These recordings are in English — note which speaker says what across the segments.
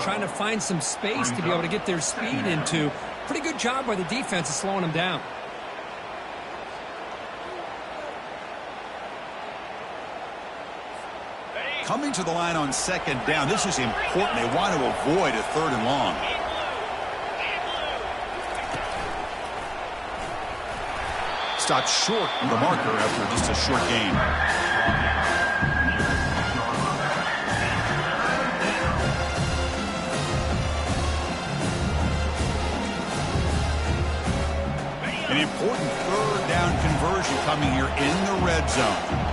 Speaker 1: trying to find some space to be able to get their speed into. Pretty good job by the defense of slowing them down.
Speaker 2: Coming to the line on second down, this is important. They want to avoid a third and long. Stopped short of the marker after just a short gain. An important third down conversion coming here in the red zone.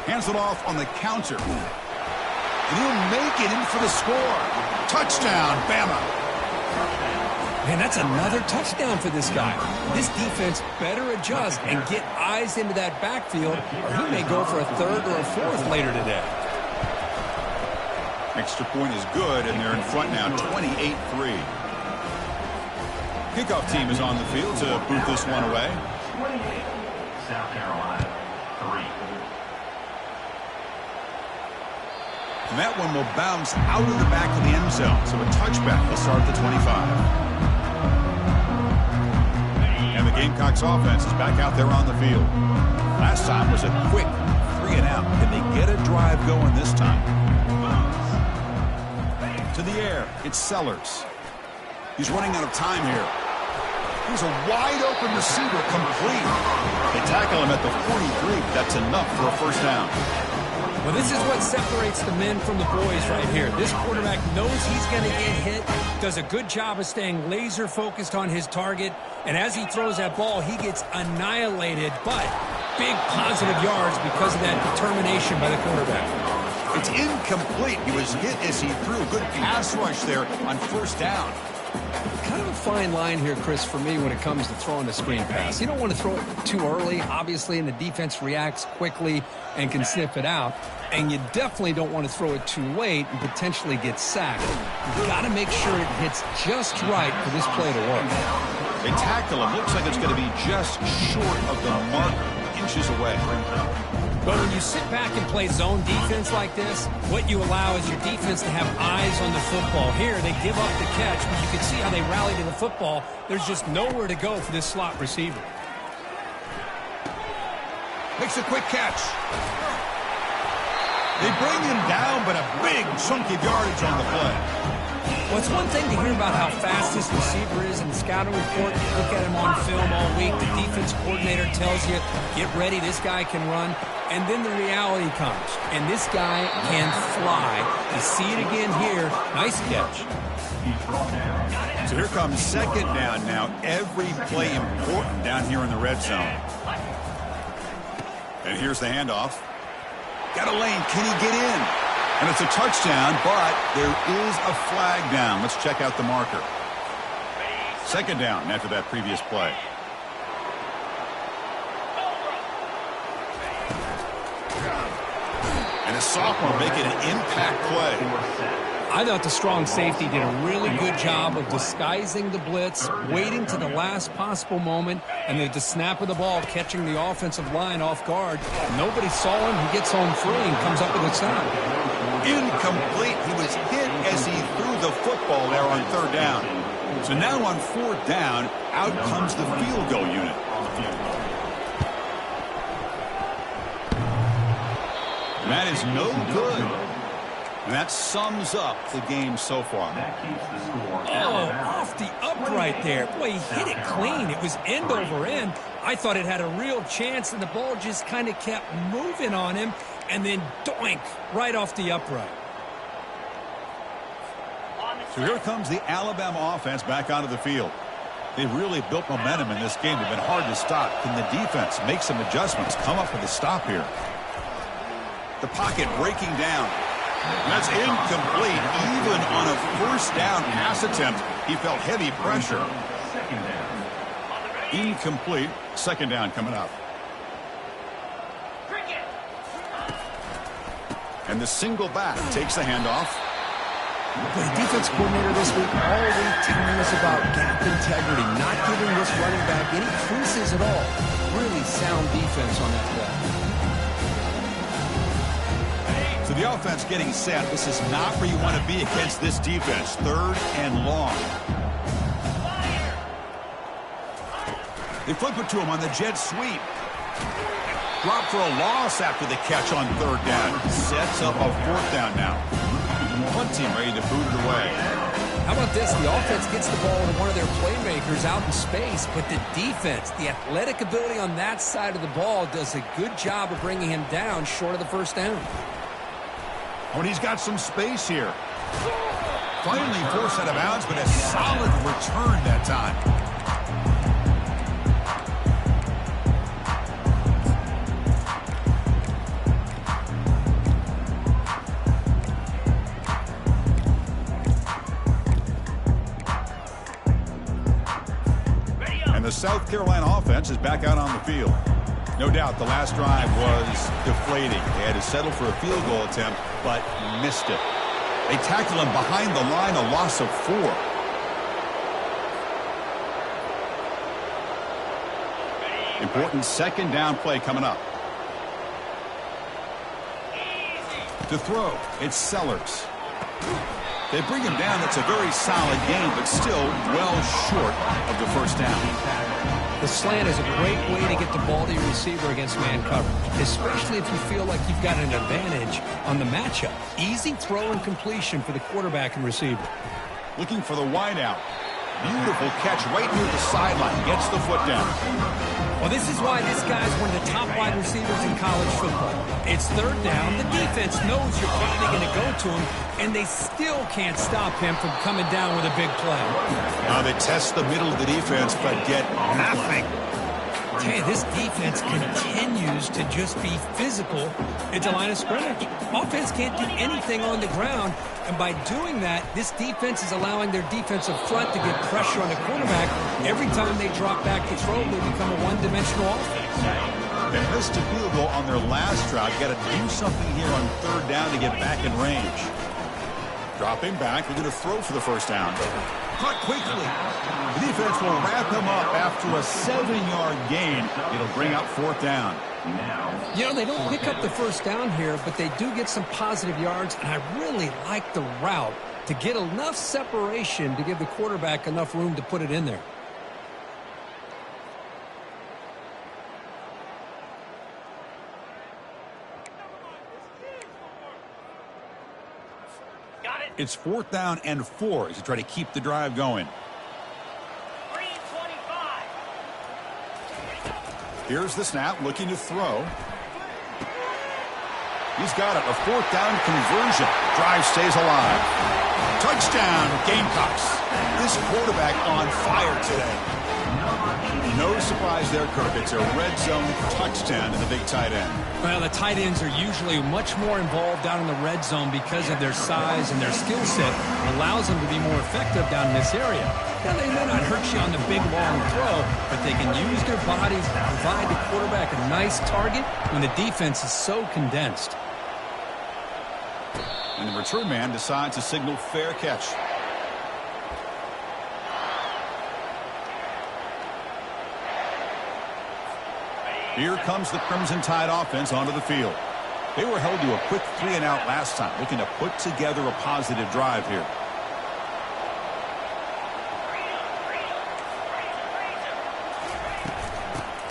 Speaker 2: Hands it off on the counter. And he'll make it in for the score. Touchdown, Bama.
Speaker 1: Man, that's another touchdown for this guy. This defense better adjust and get eyes into that backfield, or he may go for a third or a fourth later today.
Speaker 2: Extra point is good, and they're in front now, 28-3. Kickoff team is on the field to boot this one away.
Speaker 3: 28, South Carolina, 3.
Speaker 2: And that one will bounce out of the back of the end zone. So a touchback will start at the 25. And the Gamecocks offense is back out there on the field. Last time was a quick 3 and out. Can they get a drive going this time? To the air, it's Sellers. He's running out of time here. He's a wide-open receiver, complete. They tackle him at the 43. That's enough for a first down.
Speaker 1: Well, this is what separates the men from the boys right here. This quarterback knows he's going to get hit, does a good job of staying laser-focused on his target, and as he throws that ball, he gets annihilated, but big positive yards because of that determination by the quarterback.
Speaker 2: It's incomplete. He was hit as he threw. Good pass rush there on first down.
Speaker 1: Kind of a fine line here, Chris, for me when it comes to throwing a screen pass. You don't want to throw it too early, obviously, and the defense reacts quickly and can sniff it out. And you definitely don't want to throw it too late and potentially get sacked. You've got to make sure it hits just right for this play to work.
Speaker 2: They tackle him. Looks like it's going to be just short of the marker, inches away.
Speaker 1: But when you sit back and play zone defense like this, what you allow is your defense to have eyes on the football. Here, they give up the catch, but you can see how they rally to the football. There's just nowhere to go for this slot receiver.
Speaker 2: Makes a quick catch. They bring him down, but a big chunk of yardage on the play.
Speaker 1: Well, it's one thing to hear about how fast this receiver is in the scouting report. You look at him on film all week. The defense coordinator tells you, get ready, this guy can run. And then the reality comes, and this guy can fly. You see it again here. Nice catch.
Speaker 2: So here comes second down now. Every play important down here in the red zone. And here's the handoff. Got a lane. Can he get in? And it's a touchdown, but there is a flag down. Let's check out the marker. Second down after that previous play. And a sophomore making an impact play.
Speaker 1: I thought the strong safety did a really good job of disguising the blitz, waiting to the last possible moment, and at the snap of the ball, catching the offensive line off guard. Nobody saw him. He gets home free and comes up with a sack.
Speaker 2: Incomplete. He was hit as he threw the football there on third down. So now on fourth down, out comes the field goal unit. And that is no good. And that sums up the game so far.
Speaker 1: Oh, off the upright there. Boy, he hit it clean. It was end over end. I thought it had a real chance, and the ball just kind of kept moving on him, and then doink, right off the upright.
Speaker 2: So here comes the Alabama offense back onto the field. They've really built momentum in this game. They've been hard to stop. Can the defense make some adjustments, come up with a stop here? The pocket breaking down. And that's incomplete. Even on a first down pass attempt, he felt heavy pressure. Incomplete. Second down coming up. And the single back takes the handoff.
Speaker 1: The defense coordinator this week all week telling us about gap integrity, not giving this running back any creases at all. Really sound defense on that play.
Speaker 2: So With the offense getting set, this is not where you want to be against this defense. 3rd and long. They flip it to him on the jet sweep. Drop for a loss after the catch on 3rd down. Sets up a 4th down now. Punt team ready to boot it away.
Speaker 1: How about this? The offense gets the ball to one of their playmakers out in space, but the defense, the athletic ability on that side of the ball does a good job of bringing him down short of the 1st down.
Speaker 2: Oh, and he's got some space here. Finally forced out of bounds, but a solid return that time. The South Carolina offense is back out on the field. No doubt the last drive was deflating. They had to settle for a field goal attempt, but missed it. They tackled him behind the line, a loss of 4. Important 2nd down play coming up. To throw, it's Sellers. They bring him down. It's a very solid game, but still well short of the 1st down.
Speaker 1: The slant is a great way to get the ball to your receiver against man coverage, especially if you feel like you've got an advantage on the matchup. Easy throw and completion for the quarterback and receiver.
Speaker 2: Looking for the wide out. Beautiful catch right near the sideline. Gets the foot down.
Speaker 1: Well, this is why this guy's one of the top wide receivers in college football. It's 3rd down. The defense knows you're probably going to go to him, and they still can't stop him from coming down with a big play.
Speaker 2: Now they test the middle of the defense, but get nothing.
Speaker 1: Hey, this defense continues to just be physical at the line of scrimmage. Offense can't do anything on the ground, and by doing that, this defense is allowing their defensive front to get pressure on the quarterback. Every time they drop back to throw, they become a one-dimensional offense.
Speaker 2: They missed a field goal on their last drive. Got to do something here on 3rd down to get back in range. Dropping back, they're going to throw for the 1st down. Caught quickly. The defense will wrap him up after a 7-yard gain. It'll bring up 4th down.
Speaker 1: You know, they don't pick up the 1st down here, but they do get some positive yards, and I really like the route to get enough separation to give the quarterback enough room to put it in there.
Speaker 2: It's 4th down and 4 as you try to keep the drive going. Here's the snap, looking to throw. He's got it, a 4th down conversion. Drive stays alive. Touchdown, Gamecocks. This quarterback on fire today. No surprise there, Kirk. It's a red zone touchdown to the big tight end.
Speaker 1: Well, the tight ends are usually much more involved down in the red zone because of their size and their skill set. It allows them to be more effective down in this area. Now, they may not hurt you on the big, long throw, but they can use their bodies to provide the quarterback a nice target when the defense is so condensed.
Speaker 2: And the return man decides to signal fair catch. Here comes the Crimson Tide offense onto the field. They were held to a quick 3-and-out last time, looking to put together a positive drive here.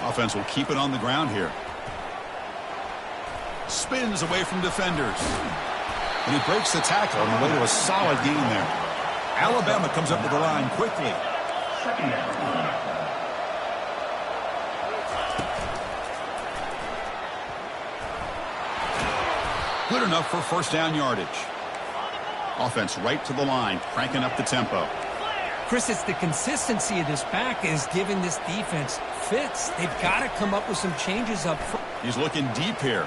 Speaker 2: Offense will keep it on the ground here. Spins away from defenders. And he breaks the tackle on the way to a solid gain there. Alabama comes up to the line quickly. Good enough for 1st down yardage. Offense right to the line, cranking up the tempo.
Speaker 1: Chris, it's the consistency of this back is giving this defense fits. They've got to come up with some changes up front.
Speaker 2: He's looking deep here.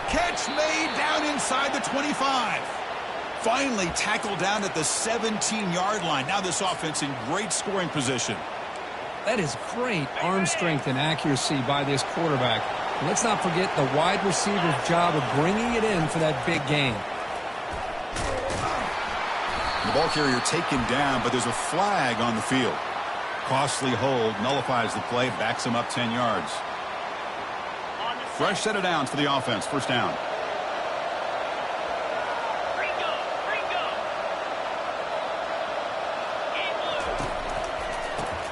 Speaker 2: Catch made down inside the 25. Finally tackled down at the 17-yard line. Now this offense in great scoring position.
Speaker 1: That is great arm strength and accuracy by this quarterback. And let's not forget the wide receiver's job of bringing it in for that big game.
Speaker 2: The ball carrier taken down, but there's a flag on the field. Costly hold nullifies the play, backs him up 10 yards. Fresh set of downs for the offense. 1st down.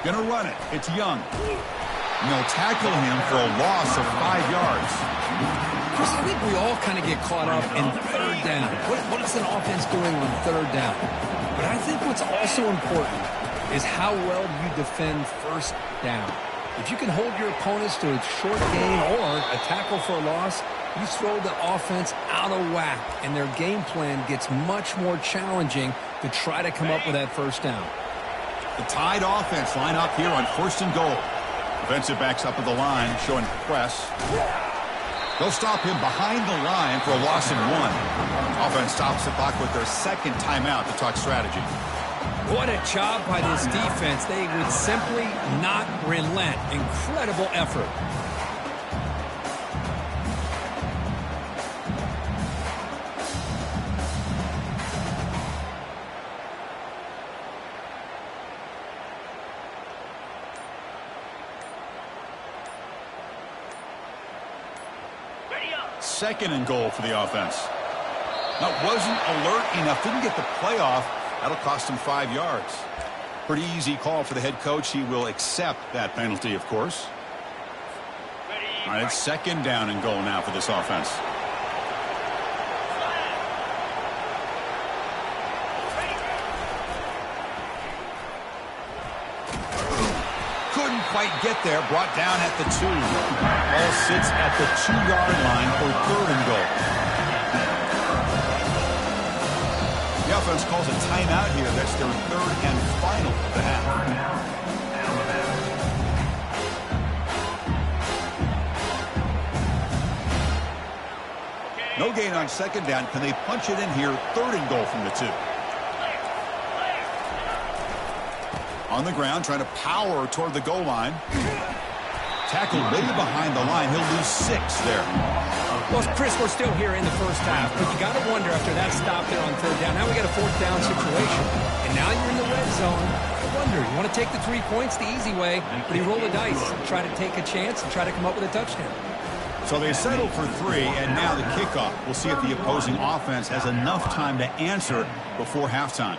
Speaker 2: Gonna run it. It's Young. And they'll tackle him for a loss of 5 yards.
Speaker 1: Chris, I think we all kind of get caught up in third down. What is an offense doing on third down? But I think what's also important is how well you defend first down. If you can hold your opponents to a short gain or a tackle for a loss, you throw the offense out of whack, and their game plan gets much more challenging to try to come up with that first down.
Speaker 2: The Tide offense line up here on 1st and goal. Defensive backs up at the line, showing press. They'll stop him behind the line for a loss of 1. Offense stops the clock with their second timeout to talk strategy.
Speaker 1: What a job by this defense. They would simply not relent. Incredible effort.
Speaker 2: Second and goal for the offense. That wasn't alert enough. Didn't get the play off. That'll cost him 5 yards. Pretty easy call for the head coach. He will accept that penalty, of course. All right, it's second down and goal now for this offense. Couldn't quite get there. Brought down at the 2. Ball sits at the 2-yard line for third and goal. The offense calls a timeout here. That's their third and final of the half. No gain on second down. Can they punch it in here? Third and goal from the 2. On the ground, trying to power toward the goal line. Tackled way behind the line. He'll lose 6 there.
Speaker 1: Well, Chris, we're still here in the first half, but you got to wonder after that stop there on third down. Now we got a fourth down situation, and now you're in the red zone. I wonder, you want to take the 3 points the easy way, but you roll the dice, try to take a chance, and try to come up with a touchdown.
Speaker 2: So they settle for 3, and now the kickoff. We'll see if the opposing offense has enough time to answer before halftime.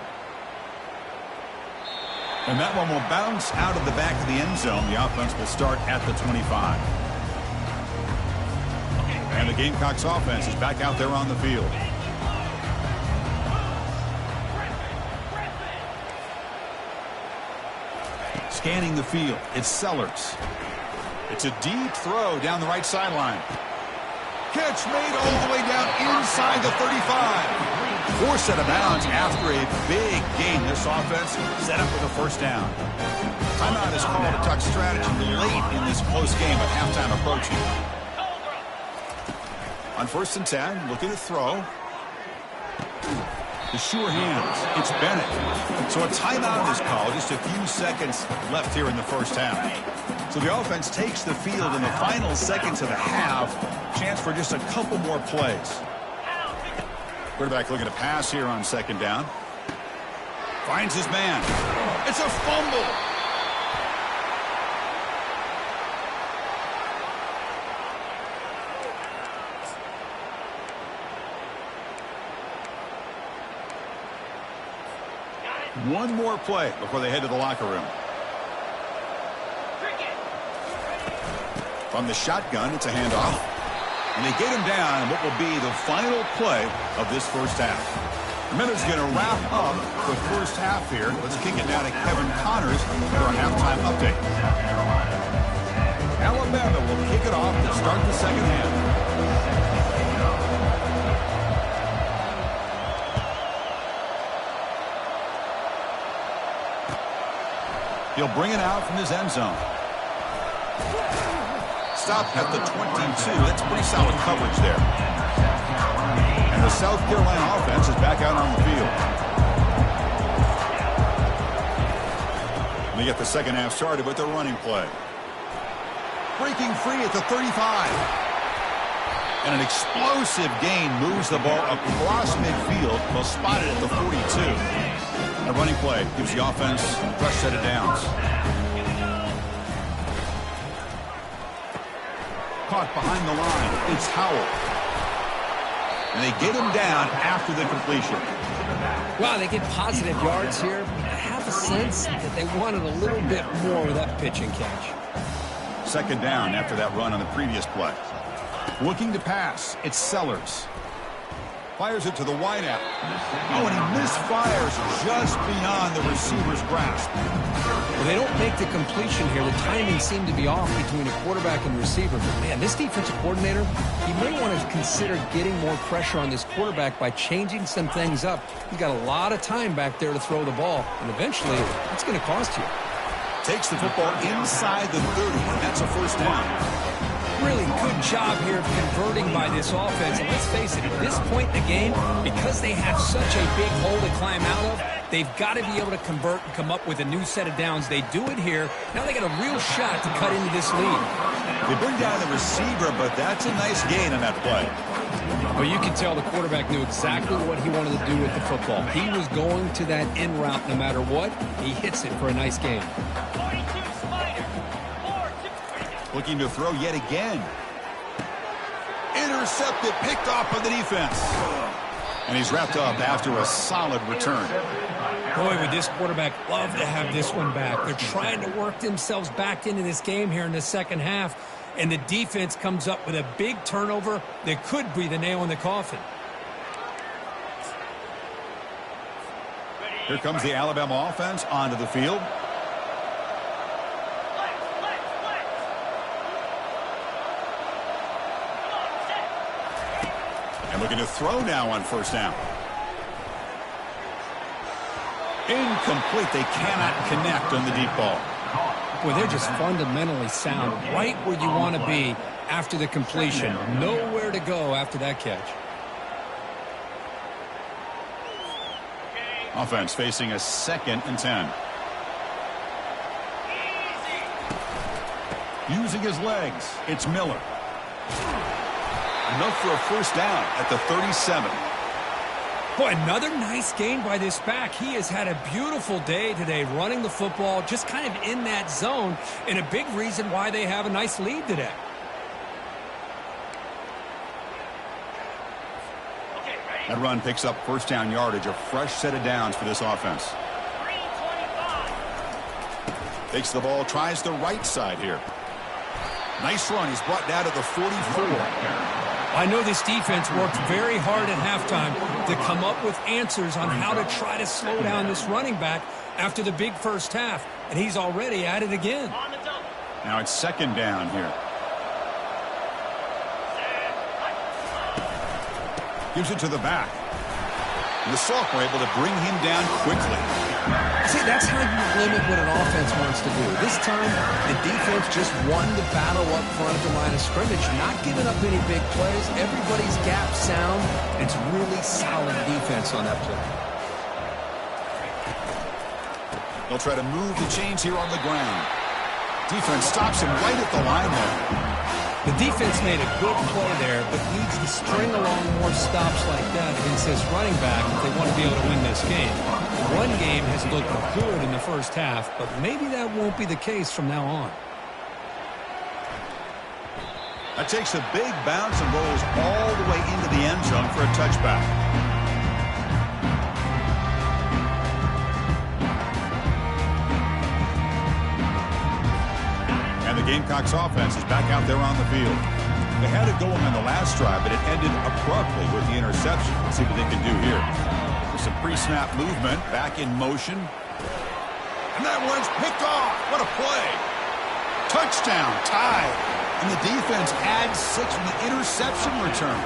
Speaker 2: And that one will bounce out of the back of the end zone. The offense will start at the 25. And the Gamecocks offense is back out there on the field. Scanning the field, it's Sellers. It's a deep throw down the right sideline. Catch made all the way down inside the 35. Forced out of bounds after a big gain. This offense set up with a first down. Timeout is called to talk strategy late in this close game with halftime approaching. On 1st and 10, looking to throw. The sure hands. It's Bennett. So a timeout is called. Just a few seconds left here in the first half. So the offense takes the field in the final seconds of the half. Chance for just a couple more plays. Quarterback looking to pass here on second down. Finds his man. It's a fumble. One more play before they head to the locker room. From the shotgun, it's a handoff. And they get him down in what will be the final play of this first half. The minute's going to wrap up the first half here. Let's kick it down to Kevin Connors for a halftime update. Alabama will kick it off to start the second half. He'll bring it out from his end zone. Stop at the 22. That's pretty solid coverage there. And the South Carolina offense is back out on the field. They get the second half started with their running play. Breaking free at the 35. And an explosive gain moves the ball across midfield. They'll spot it at the 42. The running play gives the offense a fresh set of downs. Caught behind the line. It's Howell. And they get him down after the completion.
Speaker 1: Wow, they get positive yards here. I have the sense that they wanted a little bit more with that pitch and catch.
Speaker 2: Second down after that run on the previous play. Looking to pass. It's Sellers. Fires it to the wideout. Oh, and he misfires just beyond the receiver's grasp.
Speaker 1: Well, they don't make the completion here. The timing seemed to be off between a quarterback and receiver. But, man, this defensive coordinator, he may want to consider getting more pressure on this quarterback by changing some things up. He's got a lot of time back there to throw the ball, and eventually it's going to cost you.
Speaker 2: Takes the football inside the 30, and that's a first down.
Speaker 1: Really good job here of converting by this offense. And let's face it, at this point in the game, because they have such a big hole to climb out of, they've got to be able to convert and come up with a new set of downs. They do it here. Now they got a real shot to cut into this lead.
Speaker 2: They bring down the receiver, but that's a nice gain on that play.
Speaker 1: Well, you can tell the quarterback knew exactly what he wanted to do with the football. He was going to that in route no matter what. He hits it for a nice gain.
Speaker 2: Looking to throw yet again. Intercepted, picked off by the defense. And he's wrapped up after a solid return.
Speaker 1: Boy, would this quarterback love to have this one back. They're trying to work themselves back into this game here in the second half. And the defense comes up with a big turnover that could be the nail in the coffin.
Speaker 2: Here comes the Alabama offense onto the field. And looking to throw now on first down. Incomplete. They cannot connect on the deep ball.
Speaker 1: Boy, they're just fundamentally sound, right where you want to be after the completion. Nowhere to go after that catch.
Speaker 2: Offense facing a 2nd and 10. Using his legs, it's Miller. Enough for a first down at the 37.
Speaker 1: Boy, another nice gain by this back. He has had a beautiful day today running the football, just kind of in that zone, and a big reason why they have a nice lead today.
Speaker 2: That run picks up first down yardage, a fresh set of downs for this offense. Takes the ball, tries the right side here. Nice run. He's brought down to the 44.
Speaker 1: I know this defense worked very hard at halftime to come up with answers on how to try to slow down this running back after the big first half, and he's already at it again.
Speaker 2: Now it's second down here. Gives it to the back. And the Soft were able to bring him down quickly.
Speaker 1: See, that's how you limit what an offense wants to do. This time, the defense just won the battle up front of the line of scrimmage, not giving up any big plays. Everybody's gap sound. It's really solid defense on that play.
Speaker 2: They'll try to move the chains here on the ground. Defense stops him right at the line there.
Speaker 1: The defense made a good play there, but needs to string along more stops like that against this running back if they want to be able to win this game. The run game has looked good in the first half, but maybe that won't be the case from now on.
Speaker 2: That takes a big bounce and rolls all the way into the end zone for a touchback. And the Gamecocks offense is back out there on the field. They had it going on the last drive, but it ended abruptly with the interception. Let's see what they can do here. With some pre-snap movement, back in motion. And that one's picked off. What a play. Touchdown, tied. And the defense adds 6 from the interception return.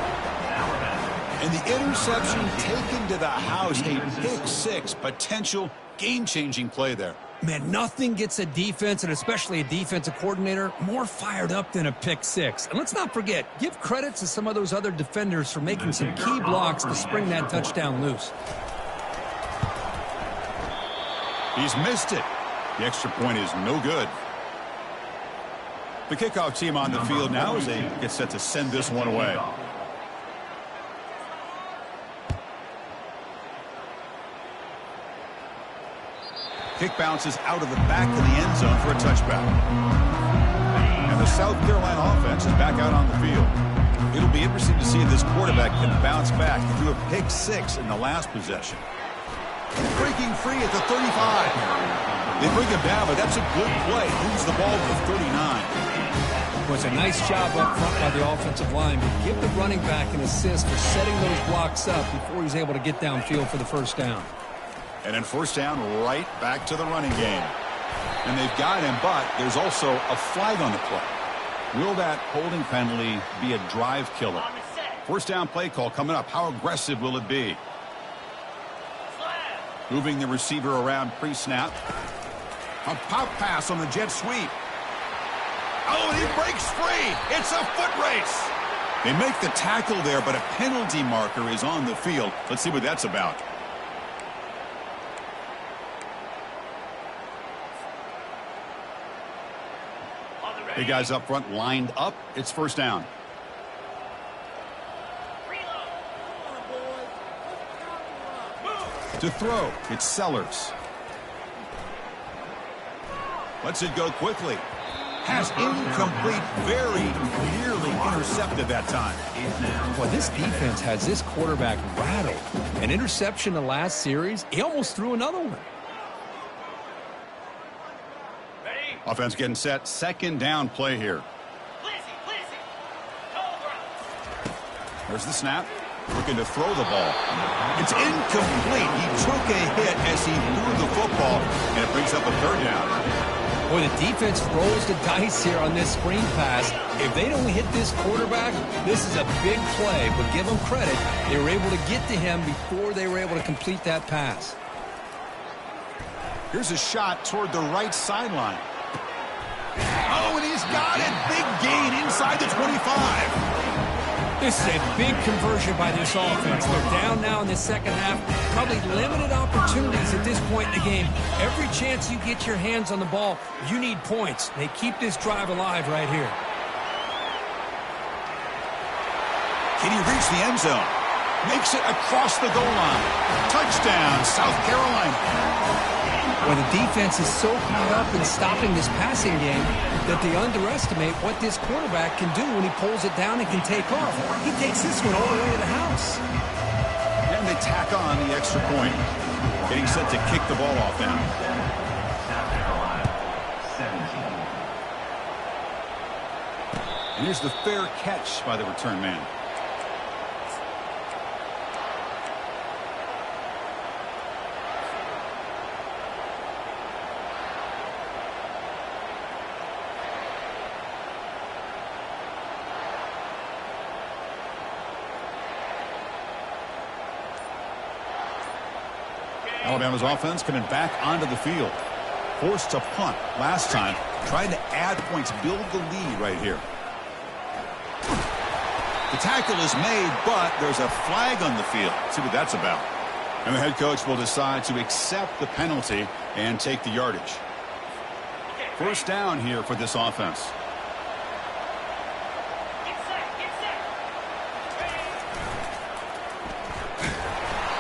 Speaker 2: And the interception taken to the house. A pick-6, potential game-changing play there.
Speaker 1: Man, nothing gets a defense, and especially a defensive coordinator, more fired up than a pick-6. And let's not forget, give credit to some of those other defenders for making some key blocks to spring that touchdown loose.
Speaker 2: He's missed it. The extra point is no good. The kickoff team on the field now as they get set to send this one away. Kick bounces out of the back of the end zone for a touchback. And the South Carolina offense is back out on the field. It'll be interesting to see if this quarterback can bounce back and do a pick-6 in the last possession. Breaking free at the 35. They bring him down, but that's a good play. Moves the ball to the 39.
Speaker 1: Was a nice job up front by the offensive line to give the running back an assist for setting those blocks up before he's able to get downfield for the first down.
Speaker 2: And then first down, right back to the running game. And they've got him, but there's also a flag on the play. Will that holding penalty be a drive killer? First down play call coming up. How aggressive will it be? Moving the receiver around pre-snap. A pop pass on the jet sweep. Oh, and he breaks free. It's a foot race. They make the tackle there, but a penalty marker is on the field. Let's see what that's about. The guys up front lined up. It's first down. To throw, it's Sellers. Lets it go quickly. Has incomplete, very nearly intercepted that time.
Speaker 1: Well, this defense has this quarterback rattled. An interception the last series, he almost threw another one.
Speaker 2: Offense getting set. Second down play here. There's the snap. Looking to throw the ball. It's incomplete. He took a hit as he threw the football, and it brings up a third down.
Speaker 1: Boy, the defense rolls the dice here on this screen pass. If they don't hit this quarterback, this is a big play. But give them credit. They were able to get to him before they were able to complete that pass.
Speaker 2: Here's a shot toward the right sideline. Oh, and he's got it. Big gain inside the 25.
Speaker 1: This is a big conversion by this offense. They're down now in the second half. Probably limited opportunities at this point in the game. Every chance you get your hands on the ball, you need points. They keep this drive alive right here.
Speaker 2: Can he reach the end zone? Makes it across the goal line. Touchdown, South Carolina.
Speaker 1: Well, the defense is so caught up in stopping this passing game that they underestimate what this quarterback can do when he pulls it down and can take off. He takes this one all the way to the house.
Speaker 2: And they tack on the extra point. Getting set to kick the ball off now.
Speaker 3: South Carolina, 17.
Speaker 2: And here's the fair catch by the return man. Alabama's offense coming back onto the field. Forced to punt last time. Trying to add points, build the lead right here. The tackle is made, but there's a flag on the field. Let's see what that's about. And the head coach will decide to accept the penalty and take the yardage. First down here for this offense.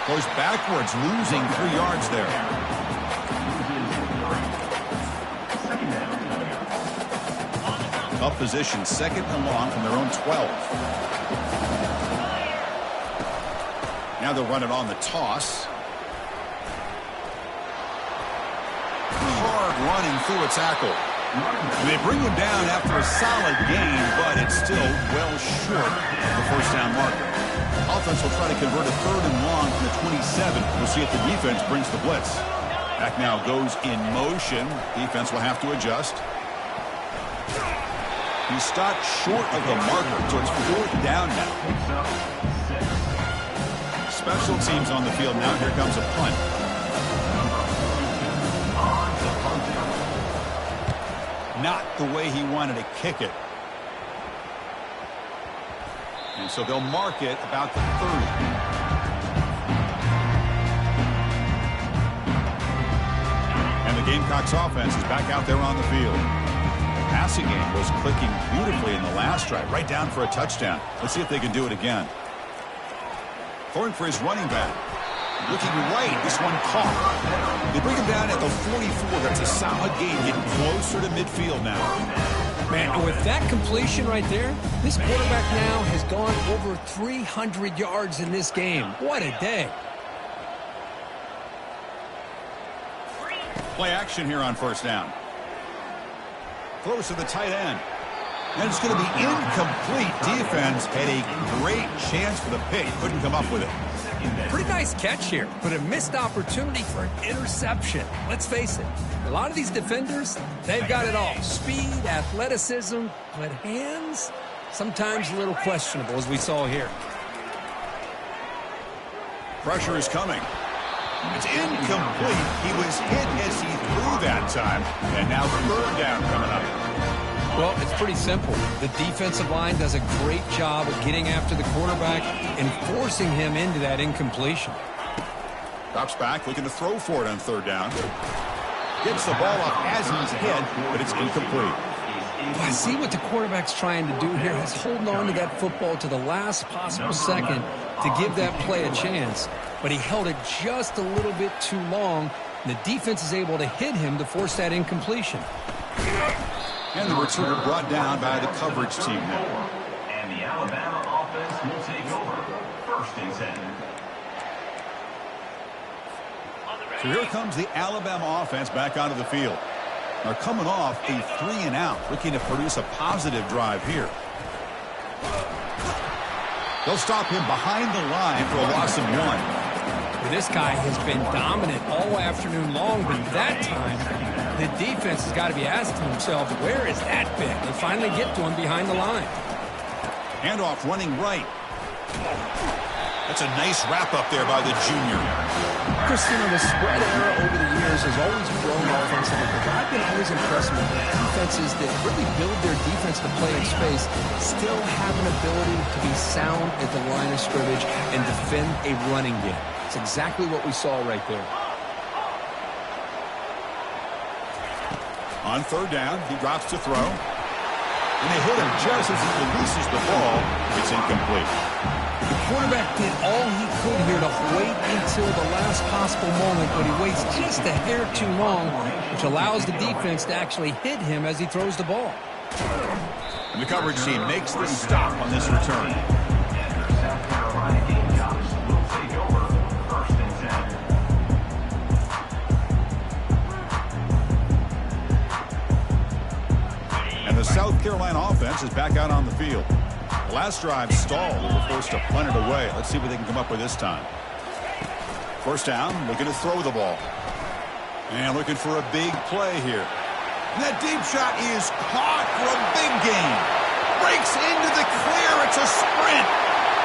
Speaker 2: Goes backwards, losing 3 yards there. Up position, second and long from their own 12. Now they'll run it on the toss. Hard running through a tackle. And they bring him down after a solid gain, but it's still well short of the first down marker. Offense will try to convert a third and long from the 27. We'll see if the defense brings the blitz. Back now goes in motion. Defense will have to adjust. He stopped short of the marker, so it's fourth down now. Special teams on the field now. Here comes a punt. Not the way he wanted to kick it. And so they'll mark it about the 30. And the Gamecocks offense is back out there on the field. The passing game was clicking beautifully in the last drive, right down for a touchdown. Let's see if they can do it again. Throwing for his running back. Looking right, this one caught. They bring him down at the 44. That's a solid gain, getting closer to midfield now.
Speaker 1: Man, with that completion right there, this quarterback now has gone over 300 yards in this game. What a day.
Speaker 2: Play action here on first down. Throws to the tight end. And it's going to be incomplete. Defense had a great chance for the pick. Couldn't come up with it.
Speaker 1: Pretty nice catch here, but a missed opportunity for an interception. Let's face it, a lot of these defenders, they've got it all. Speed, athleticism, but hands, sometimes a little questionable, as we saw here.
Speaker 2: Pressure is coming. It's incomplete. He was hit as he threw that time. And now third down coming up.
Speaker 1: Well, it's pretty simple. The defensive line does a great job of getting after the quarterback and forcing him into that incompletion.
Speaker 2: Drops back, looking to throw for it on third down. Gets the ball up as he's hit, but it's incomplete.
Speaker 1: I see what the quarterback's trying to do here. He's holding on to that football to the last possible second to give that play a chance. But he held it just a little bit too long. And the defense is able to hit him to force that incompletion.
Speaker 2: And the returner brought down by the coverage team now.
Speaker 3: And the Alabama offense will take over. First and 10.
Speaker 2: So here comes the Alabama offense back onto the field. They're coming off a 3-and-out, looking to produce a positive drive here. They'll stop him behind the line for a loss of 1.
Speaker 1: Well, this guy has been dominant all afternoon long, but that time the defense has got to be asking themselves, where is that been? They finally get to him behind the line.
Speaker 2: Handoff running right. That's a nice wrap up there by the junior.
Speaker 1: Christian, the spread era over the years has always grown offensively, but I've been always impressed with defenses that really build their defense to play in space, still have an ability to be sound at the line of scrimmage and defend a running game. It's exactly what we saw right there.
Speaker 2: On third down, he drops to throw. And they hit him just as he releases the ball. It's incomplete.
Speaker 1: The quarterback did all he could here to wait until the last possible moment, but he waits just a hair too long, which allows the defense to actually hit him as he throws the ball.
Speaker 2: And the coverage team makes the stop on this return.
Speaker 3: South Carolina Gamecocks will take over. First and 10.
Speaker 2: And the South Carolina offense is back out on the field. The last drive stalled. They were forced to punt it away. Let's see what they can come up with this time. First down, looking to throw the ball. And looking for a big play here. And that deep shot is caught for a big gain. Breaks into the clear. It's a sprint.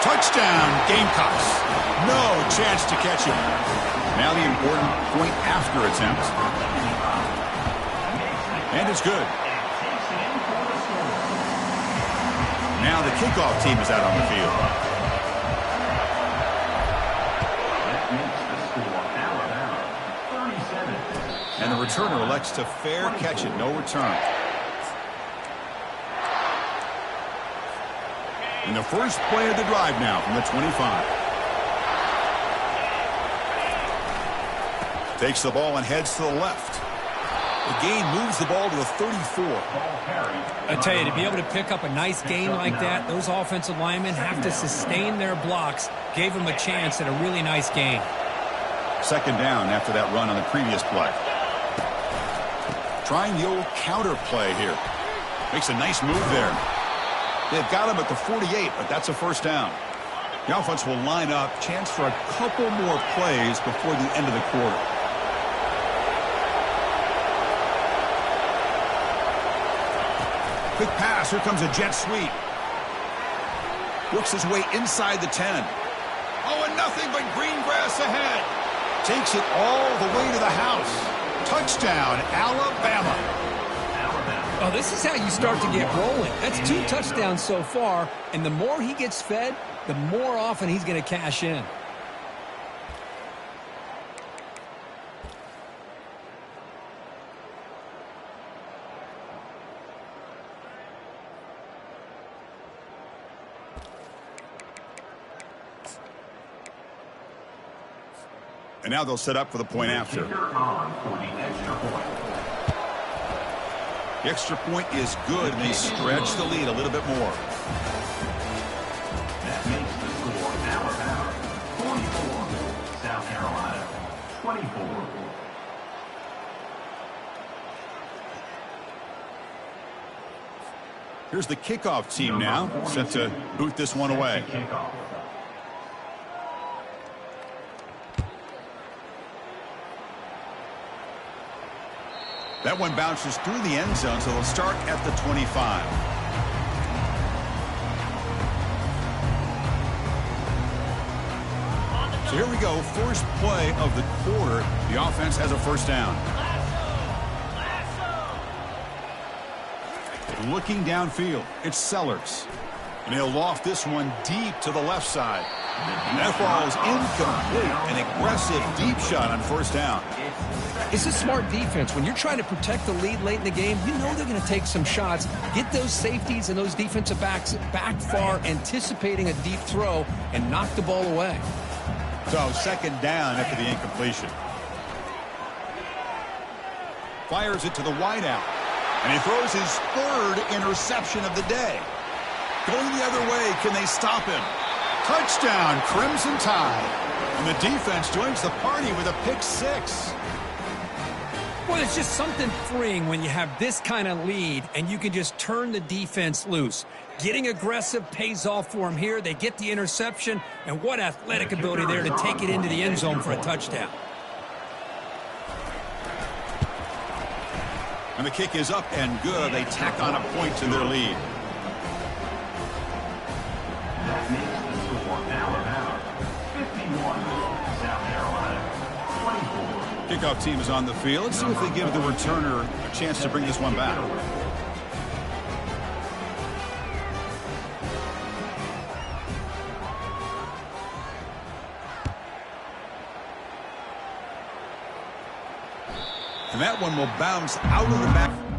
Speaker 2: Touchdown, Gamecocks. No chance to catch him. Now the important point after attempt. And it's good. Now the kickoff team is out on the field.
Speaker 3: That makes the score Alabama 37.
Speaker 2: And the returner elects to fair catch it. No return. And the first play of the drive now from the 25. Takes the ball and heads to the left. The gain moves the ball to the 34.
Speaker 1: I tell you, to be able to pick up a nice gain like that, those offensive linemen have to sustain their blocks. Gave them a chance at a really nice gain.
Speaker 2: Second down after that run on the previous play. Trying the old counter play here. Makes a nice move there. They've got him at the 48, but that's a first down. The offense will line up. Chance for a couple more plays before the end of the quarter. Quick pass. Here comes a jet sweep. Works his way inside the 10. Oh, and nothing but green grass ahead. Takes it all the way to the house. Touchdown, Alabama.
Speaker 1: Oh, this is how you start to get rolling. That's 2 touchdowns so far, and the more he gets fed, the more often he's going to cash in.
Speaker 2: And now they'll set up for the point after. The extra point is good, and they stretch the lead a little bit more.
Speaker 3: That makes the score Alabama 44, South Carolina 24.
Speaker 2: Here's the kickoff team now, set to boot this one away.
Speaker 3: Kickoff.
Speaker 2: That one bounces through the end zone, so they'll start at the 25. So here we go, first play of the quarter. The offense has a first down. Looking downfield, it's Sellers. And he'll loft this one deep to the left side. And that ball is incomplete. An aggressive deep shot on first down.
Speaker 1: It's a smart defense. When you're trying to protect the lead late in the game, you know they're going to take some shots. Get those safeties and those defensive backs back far, anticipating a deep throw, and knock the ball away.
Speaker 2: So second down after the incompletion. Fires it to the wideout. And he throws his third interception of the day. Going the other way, can they stop him? Touchdown, Crimson Tide. And the defense joins the party with a pick six.
Speaker 1: Well, it's just something freeing when you have this kind of lead and you can just turn the defense loose. Getting aggressive pays off for them here. They get the interception, and what athletic ability there to take it into the end zone for a touchdown.
Speaker 2: And the kick is up and good. They tack on a point to their lead.
Speaker 3: That makes the score Alabama 51, South Carolina 24.
Speaker 2: Kickoff team is on the field. Let's see if they give the returner a chance to bring this one back. And that one will bounce out of the back.